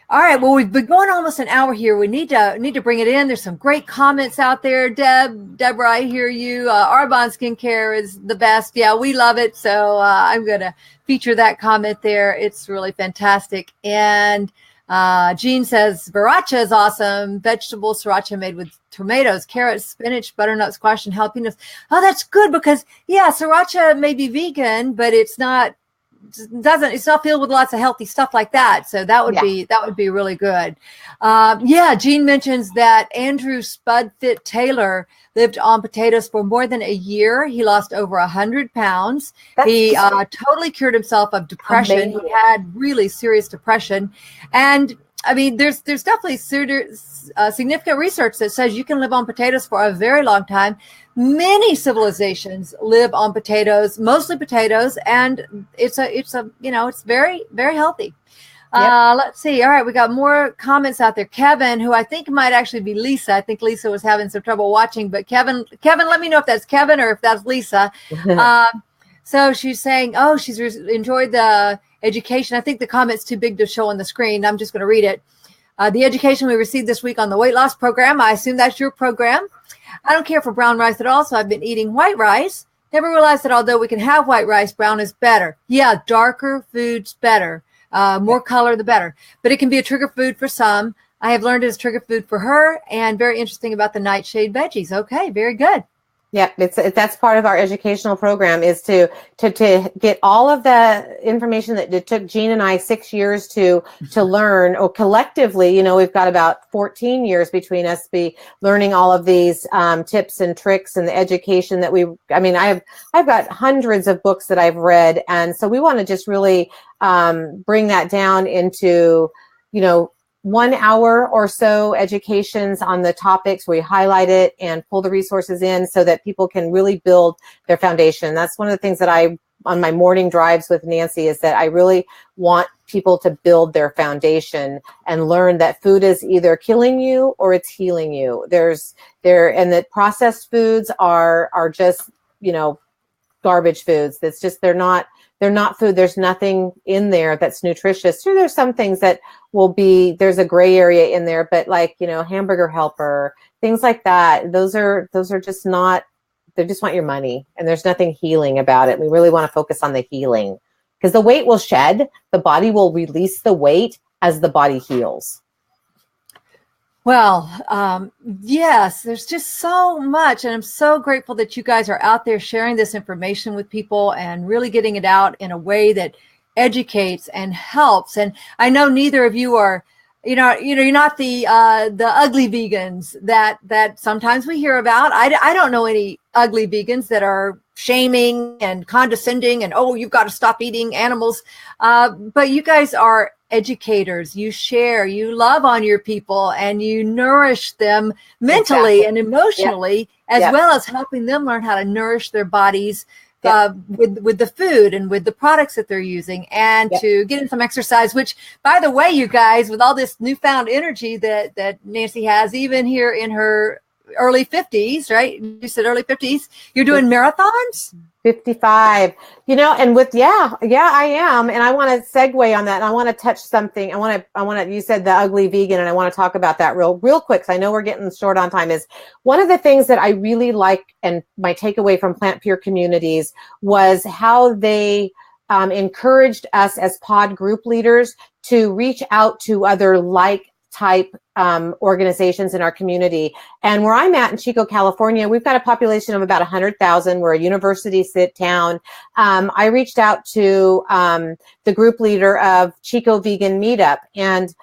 all right, well, we've been going almost an hour here. We need to bring it in. There's some great comments out there. Deborah, I hear you. Arbonne Skincare is the best. Yeah, we love it. So I'm gonna feature that comment there. It's really fantastic. And Jean says sriracha is awesome. Vegetable sriracha made with tomatoes, carrots, spinach, butternut squash, and jalapenos. Oh, that's good, because sriracha may be vegan, but it's not filled with lots of healthy stuff like that. So that would be really good. Jean mentions that Andrew Spudfit Taylor lived on potatoes for more than a year. He lost over 100 pounds. He totally cured himself of depression. Amazing. He had really serious depression. And I mean, there's definitely significant research that says you can live on potatoes for a very long time. Many civilizations live on potatoes, mostly potatoes, and it's very, very healthy. Yep. Let's see. All right, we got more comments out there. Kevin, who I think might actually be Lisa. I think Lisa was having some trouble watching, but Kevin, let me know if that's Kevin or if that's Lisa. So she's saying, she's enjoyed the education. I think the comment's too big to show on the screen. I'm just going to read it. The education we received this week on the weight loss program. I assume that's your program. I don't care for brown rice at all, so I've been eating white rice. Never realized that although we can have white rice, brown is better. Yeah, darker food's better. More color, the better. But it can be a trigger food for some. I have learned it's trigger food for her, and very interesting about the nightshade veggies. Okay, very good. Yeah, that's part of our educational program, is to get all of the information that it took Jean and I 6 years to learn, or collectively, we've got about 14 years between us learning all of these tips and tricks and the education that I've got hundreds of books that I've read, and so we want to just really bring that down into 1 hour or so educations on the topics where we highlight it and pull the resources in so that people can really build their foundation. That's one of the things that on my morning drives with Nancy, is that I really want people to build their foundation and learn that food is either killing you or it's healing you. And that processed foods are just, garbage foods. That's just, they're not food. There's nothing in there that's nutritious. Sure, there's some things that there's a gray area in there, but Hamburger Helper, things like that, those are just not, they just want your money, and there's nothing healing about it. We really want to focus on the healing, because the weight will shed, the body will release the weight as the body heals. Well, yes, there's just so much. And I'm so grateful that you guys are out there sharing this information with people and really getting it out in a way that educates and helps. And I know neither of you are, you're not the ugly vegans that sometimes we hear about. I don't know any ugly vegans that are shaming and condescending and, you've got to stop eating animals. But you guys are educators. You share, you love on your people, and you nourish them mentally and emotionally, as well as helping them learn how to nourish their bodies with the food and with the products that they're using, and to get in some exercise, which, by the way, you guys, with all this newfound energy that Nancy has, even here in her early 50s, right? You said early 50s, you're doing marathons? 55, and I am. And I want to segue on that. And I want to touch something. You said the ugly vegan, and I want to talk about that real quick, because I know we're getting short on time. Is one of the things that I really like, and my takeaway from Plant Pure Communities was how they encouraged us as pod group leaders to reach out to other type organizations in our community. And where I'm at in Chico, California, we've got a population of about 100,000. We're a university town. I reached out to the group leader of Chico Vegan Meetup, and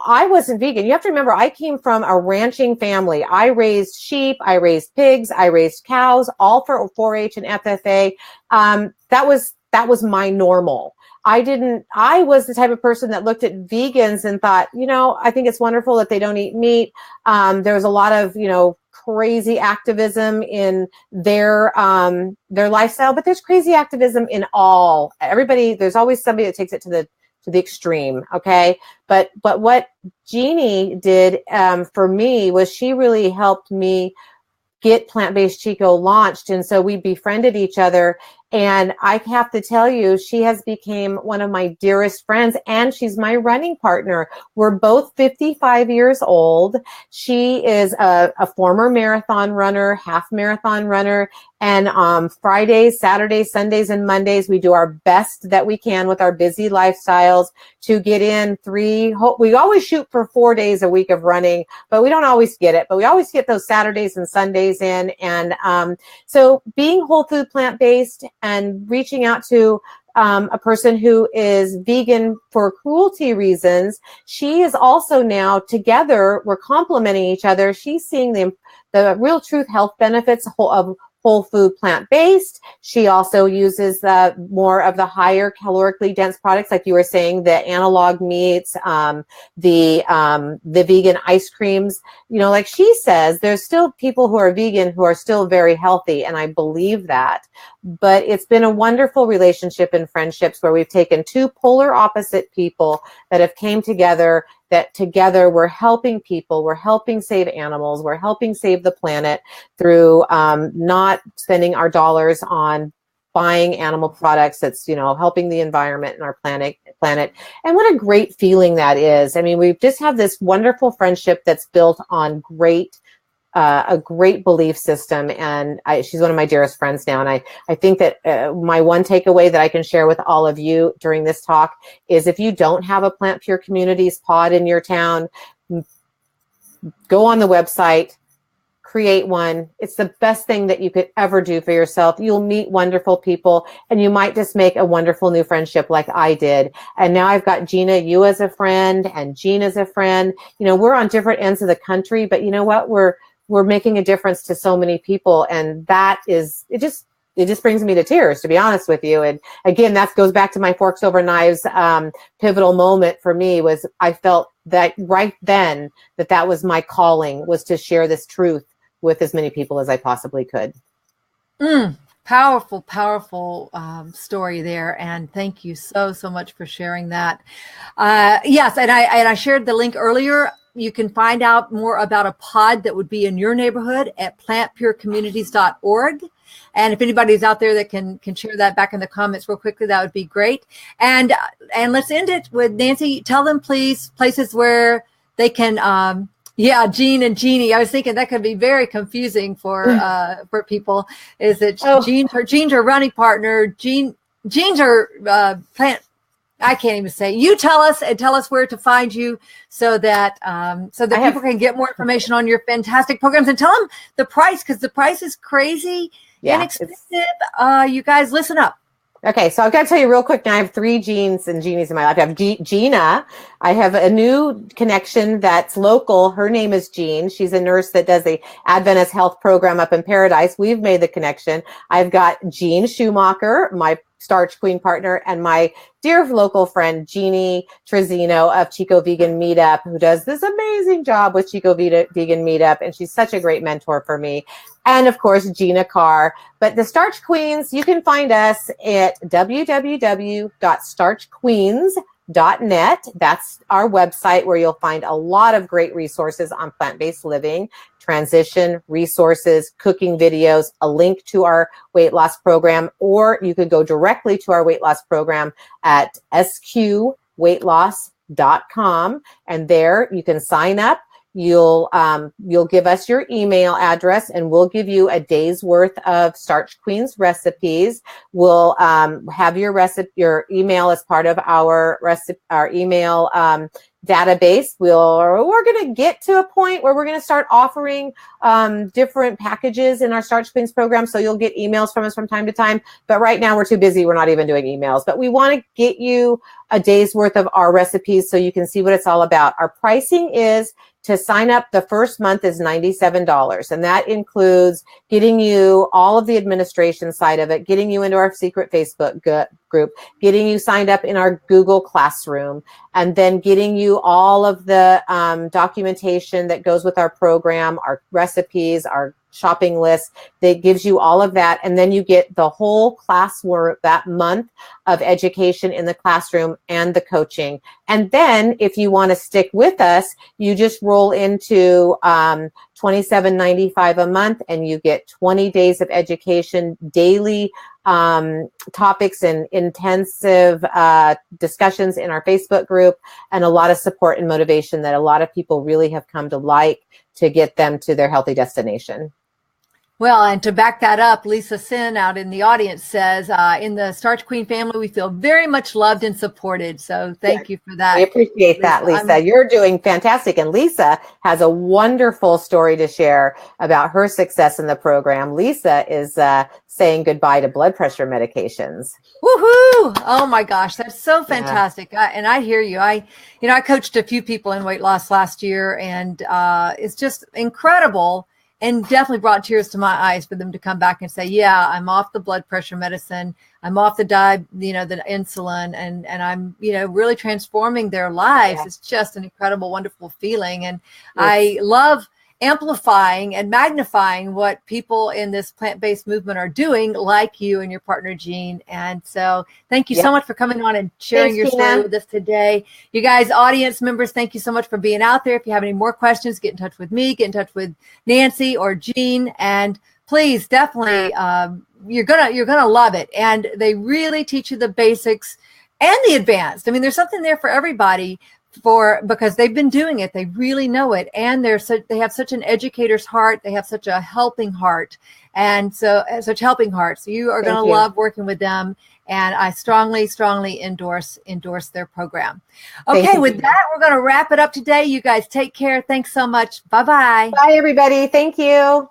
I wasn't vegan. You have to remember, I came from a ranching family. I raised sheep, I raised pigs, I raised cows, all for 4-H and FFA. That was my normal. I was the type of person that looked at vegans and thought, I think it's wonderful that they don't eat meat. There was a lot of, crazy activism in their lifestyle, but there's crazy activism in all. Everybody, there's always somebody that takes it to the extreme. Okay. But what Jeannie did, for me was she really helped me get Plant-Based Chico launched. And so we befriended each other. And I have to tell you, she has become one of my dearest friends, and she's my running partner. We're both 55 years old. She is a former marathon runner, half marathon runner. And Fridays, Saturdays, Sundays, and Mondays, we do our best that we can with our busy lifestyles to get in we always shoot for 4 days a week of running, but we don't always get it. But we always get those Saturdays and Sundays in. And so being whole food plant-based and reaching out to a person who is vegan for cruelty reasons, she is also now together, we're complementing each other. She's seeing the real truth health benefits of whole food plant-based. She also uses more of the higher calorically dense products, like you were saying, the analog meats, the vegan ice creams. Like she says, there's still people who are vegan who are still very healthy, and I believe that. But it's been a wonderful relationship and friendships where we've taken two polar opposite people that have came together, that together we're helping people, we're helping save animals, we're helping save the planet through not spending our dollars on buying animal products. That's, helping the environment and our planet. And what a great feeling that is. I mean, we just have this wonderful friendship that's built on a great belief system. And she's one of my dearest friends now. And I think that my one takeaway that I can share with all of you during this talk is, if you don't have a Plant Pure Communities pod in your town, go on the website, create one. It's the best thing that you could ever do for yourself. You'll meet wonderful people, and you might just make a wonderful new friendship like I did. And now I've got Gina, you as a friend, and Jean as a friend. We're on different ends of the country, but you know what? We're making a difference to so many people. And that is, it just brings me to tears, to be honest with you. And again, that goes back to my Forks Over Knives pivotal moment for me. Was I felt that right then that was my calling, was to share this truth with as many people as I possibly could. Powerful story there. And thank you so much for sharing that. Yes. And I shared the link earlier. You can find out more about a pod that would be in your neighborhood at plantpurecommunities.org. And if anybody's out there that can share that back in the comments real quickly, that would be great. And let's end it with Nancy. Tell them, please, places where they can, Jean and Jeannie. I was thinking that could be very confusing for people. Is that Jean's her running partner? Jean's her plant. I can't even say. You tell us where to find you, so that people can get more information on your fantastic programs, and tell them the price, because the price is crazy, inexpensive. You guys, listen up. Okay, so I've got to tell you real quick now, I have 3 Jeans and Jeannies in my life. I have Gina. I have a new connection that's local. Her name is Jean. She's a nurse that does the Adventist health program up in Paradise. We've made the connection. I've got Jean Schumacher, my Starch Queen partner, and my dear local friend, Jeannie Trezino of Chico Vegan Meetup, who does this amazing job with Chico Vegan Meetup. And she's such a great mentor for me. And of course, Gina Carr. But the Starch Queens, you can find us at www.starchqueens.net. That's our website, where you'll find a lot of great resources on plant-based living, transition, resources, cooking videos, a link to our weight loss program, or you could go directly to our weight loss program at sqweightloss.com. And there you can sign up. you'll give us your email address, and we'll give you a day's worth of Starch Queen's recipes. We'll have your email as part of our email database. We're going to get to a point where we're going to start offering different packages in our Starch Queens program, so you'll get emails from us from time to time. But right now we're too busy. We're not even doing emails. But we want to get you a day's worth of our recipes so you can see what it's all about. Our pricing is, to sign up, the first month is $97, and that includes getting you all of the administration side of it, getting you into our secret Facebook group, getting you signed up in our Google Classroom, and then getting you all of the documentation that goes with our program, our recipes, our shopping list that gives you all of that. And then you get the whole classwork that month of education in the classroom and the coaching. And then if you want to stick with us, you just roll into $27.95 a month, and you get 20 days of education, daily topics and intensive discussions in our Facebook group, and a lot of support and motivation that a lot of people really have come to like to get them to their healthy destination. Well, and to back that up, Lisa Sin out in the audience says, in the Starch Queen family, we feel very much loved and supported. So thank you for that. We appreciate that, Lisa. You're doing fantastic. And Lisa has a wonderful story to share about her success in the program. Lisa is saying goodbye to blood pressure medications. Woohoo! Oh my gosh, that's so fantastic. Yeah. And I hear you. I coached a few people in weight loss last year, and it's just incredible. And definitely brought tears to my eyes for them to come back and say, yeah, I'm off the blood pressure medicine. I'm off the the insulin, and I'm, really transforming their lives. Yeah. It's just an incredible, wonderful feeling. And yes. I love amplifying and magnifying what people in this plant-based movement are doing, like you and your partner, Jean. And so thank you so much for coming on and sharing your story with us today. You guys, audience members, thank you so much for being out there. If you have any more questions, get in touch with me, get in touch with Nancy or Jean, and please, definitely, you're gonna love it. And they really teach you the basics and the advanced. I mean, there's something there for everybody, because they've been doing it. They really know it. And they have such an educator's heart. They have such a helping heart. And so such helping hearts. So you are going to love working with them. And I strongly, strongly endorse their program. Okay, with that, we're going to wrap it up today. You guys take care. Thanks so much. Bye-bye. Bye, everybody. Thank you.